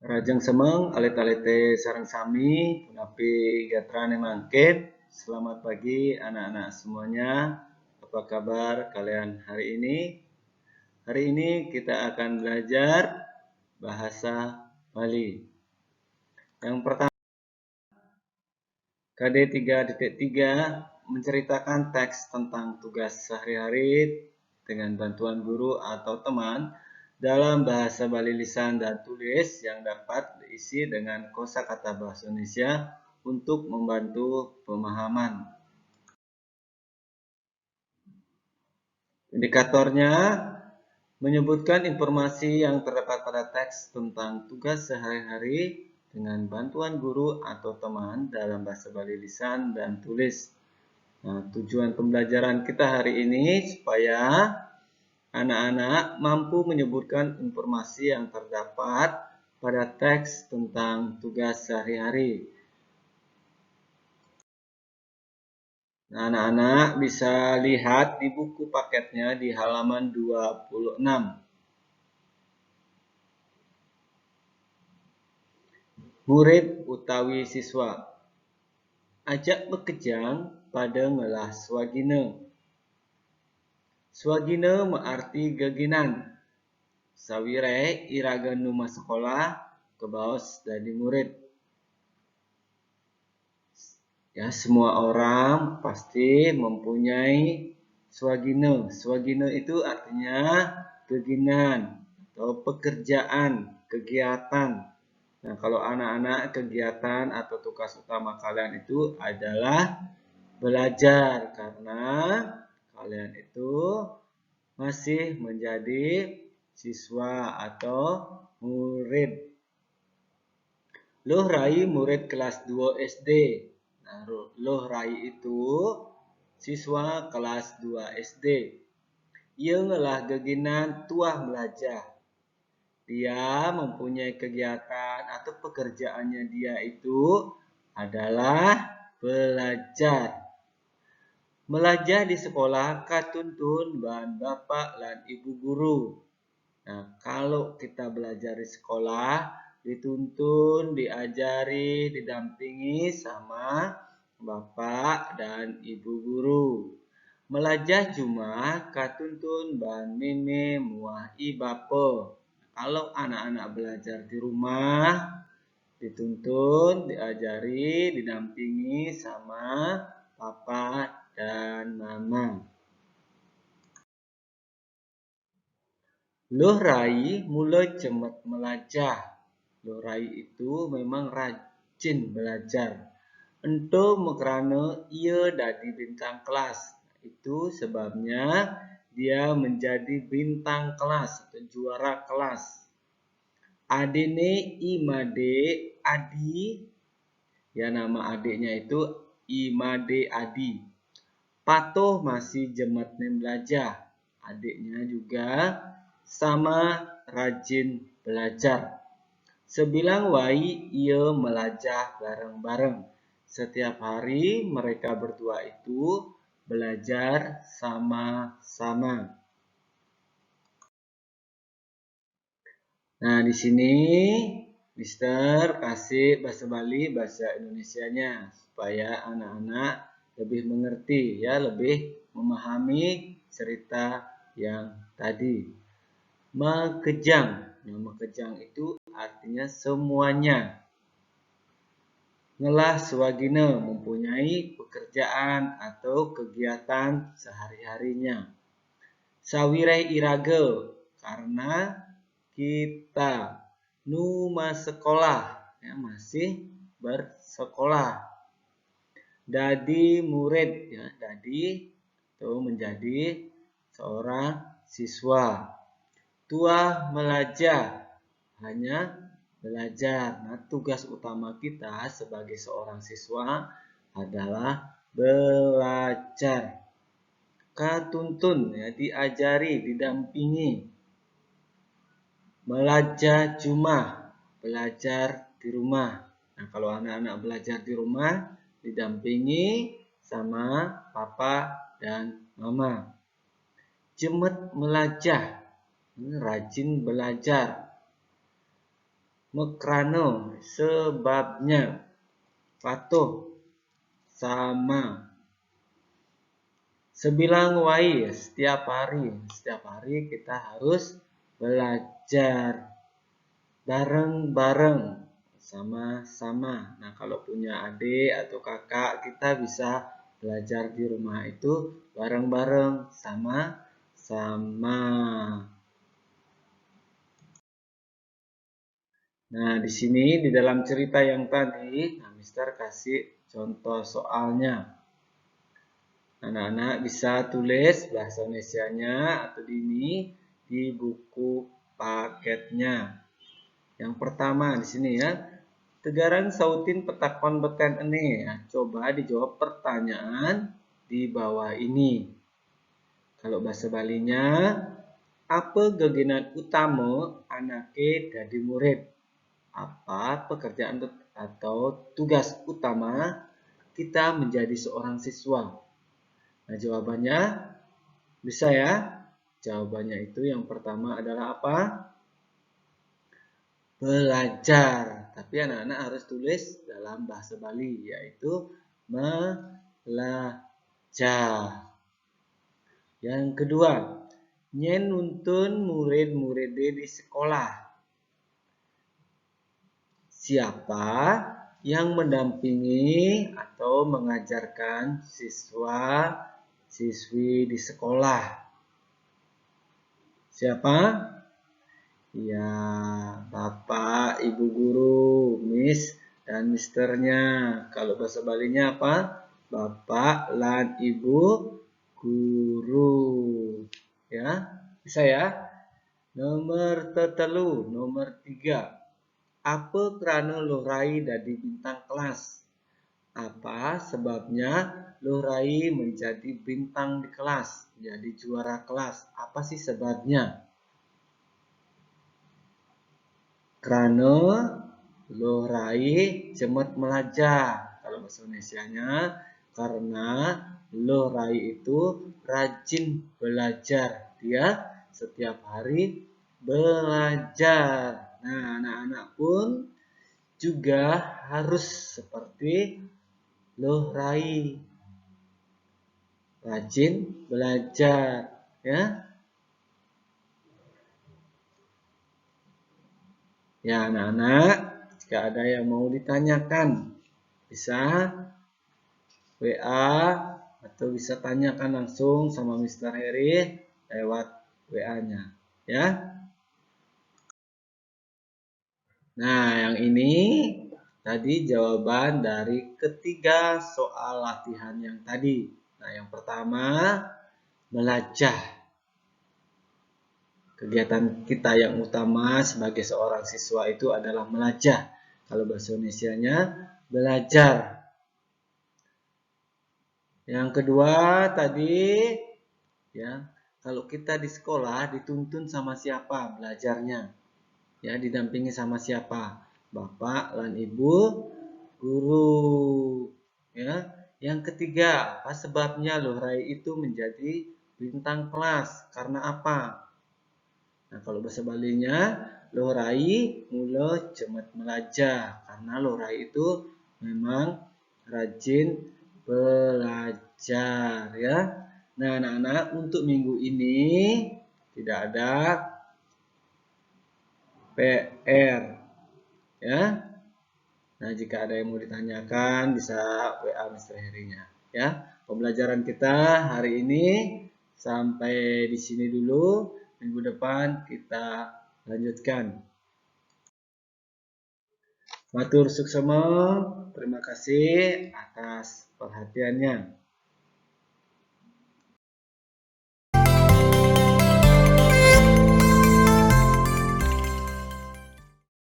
Rajang semeng alit-alite sareng sami punapi gatrane mangkin. Selamat pagi anak-anak semuanya. Apa kabar kalian hari ini? Hari ini kita akan belajar bahasa Bali. Yang pertama, KD 3.3 menceritakan teks tentang tugas sehari-hari dengan bantuan guru atau teman dalam bahasa Bali lisan dan tulis yang dapat diisi dengan kosakata bahasa Indonesia untuk membantu pemahaman. Indikatornya menyebutkan informasi yang terdapat pada teks tentang tugas sehari-hari dengan bantuan guru atau teman dalam bahasa Bali lisan dan tulis. Nah, tujuan pembelajaran kita hari ini supaya anak-anak mampu menyebutkan informasi yang terdapat pada teks tentang tugas sehari-hari. Nah, anak-anak bisa lihat di buku paketnya di halaman 26. Murid utawi siswa. Ajak bekejang pada ngelah swagina. Swagina mearti geginan. Sawire iraga numa sekolah kebaos dari murid. Ya, semua orang pasti mempunyai swagina. Swagina itu artinya geginan atau pekerjaan, kegiatan. Nah, kalau anak-anak kegiatan atau tugas utama kalian itu adalah belajar karena kalian itu masih menjadi siswa atau murid. Loh Rai murid kelas 2 SD. Nah, Loh Rai itu siswa kelas 2 SD. Ia ngelah geginan tuah belajar. Dia mempunyai kegiatan atau pekerjaannya dia itu adalah belajar. Belajar di sekolah katuntun ban bapak dan ibu guru. Nah, kalau kita belajar di sekolah, dituntun, diajari, didampingi sama bapak dan ibu guru. Belajar cuma katuntun ban meme muah ibape. Kalau anak-anak belajar di rumah, dituntun, diajari, didampingi sama papa dan mama. Loh Rai mulai cemat melajah. Loh Rai itu memang rajin belajar. Ento mekrana ia dadi bintang kelas. Itu sebabnya dia menjadi bintang kelas atau juara kelas. Adine Imade Adi. Ya, nama adiknya itu Imade Adi. Patuh masih jematnya belajar. Adiknya juga sama rajin belajar. Sebilang wai ia melajah bareng-bareng. Setiap hari mereka berdua itu belajar sama-sama. Nah, di sini Mister kasih bahasa Bali, bahasa Indonesianya supaya anak-anak lebih mengerti ya, lebih memahami cerita yang tadi. Mekejang. Nah, mekejang itu artinya semuanya. Ngelah swagina mempunyai pekerjaan atau kegiatan sehari-harinya. Sawireh irage karena kita numa sekolah ya, masih bersekolah. Dadi murid ya, dadi itu menjadi seorang siswa. Tuah belajar hanya belajar. Nah, tugas utama kita sebagai seorang siswa adalah belajar. Katuntun ya, diajari, didampingi. Belajar cuma belajar di rumah. Nah, kalau anak-anak belajar di rumah didampingi sama papa dan mama. Jemet melajah, rajin belajar. Mekrano, sebabnya. Patuh, sama. Sebilang wai, setiap hari. Setiap hari kita harus belajar. Bareng-bareng, sama-sama. Nah, kalau punya adik atau kakak, kita bisa belajar di rumah itu bareng-bareng, sama-sama. Nah, di sini di dalam cerita yang tadi, Mister kasih contoh soalnya. Anak-anak bisa tulis bahasa Indonesianya atau di buku paketnya. Yang pertama di sini ya. Tegarang sautin petakon beten ene. Nah, coba dijawab pertanyaan di bawah ini. Kalau bahasa Balinya, apa gegenan utama anake dadi murid? Apa pekerjaan atau tugas utama kita menjadi seorang siswa? Nah, jawabannya bisa ya. Jawabannya itu yang pertama adalah apa? Belajar. Tapi anak-anak harus tulis dalam bahasa Bali, yaitu belajar. Yang kedua, nyen nuntun murid-murid di sekolah. Siapa yang mendampingi atau mengajarkan siswa-siswi di sekolah? Siapa? Ya, Bapak, Ibu guru, Miss, dan Misternya. Kalau bahasa Balinya apa? Bapak lan Ibu guru. Ya, bisa ya? Nomor tetelu, nomor 3. Apa kerana Lorai dadi bintang kelas? Apa sebabnya Lorai menjadi bintang di kelas, jadi juara kelas? Apa sih sebabnya? Kerana Lorai cemat belajar. Kalau bahasa Indonesianya, karena Lorai itu rajin belajar. Dia setiap hari belajar. Nah, anak-anak pun juga harus seperti Lorai. Rajin belajar, ya. Ya, anak-anak, jika ada yang mau ditanyakan, bisa WA atau bisa tanyakan langsung sama Mr. Heri lewat WA-nya, ya. Nah, yang ini tadi jawaban dari ketiga soal latihan yang tadi. Nah, yang pertama, belajar. Kegiatan kita yang utama sebagai seorang siswa itu adalah belajar. Kalau bahasa Indonesianya, belajar. Yang kedua tadi, ya, kalau kita di sekolah dituntun sama siapa belajarnya? Ya, didampingi sama siapa? Bapak dan Ibu guru. Ya. Yang ketiga, apa sebabnya Lorai itu menjadi bintang kelas? Karena apa? Nah, kalau bahasa Balinya, Lorai mula cemat belajar. Karena Lorai itu memang rajin belajar, ya. Nah, anak-anak, untuk minggu ini tidak ada PR, ya. Nah, jika ada yang mau ditanyakan bisa WA Mr. Herinya, ya. Pembelajaran kita hari ini sampai di sini dulu. Minggu depan kita lanjutkan. Matur suksema, terima kasih atas perhatiannya.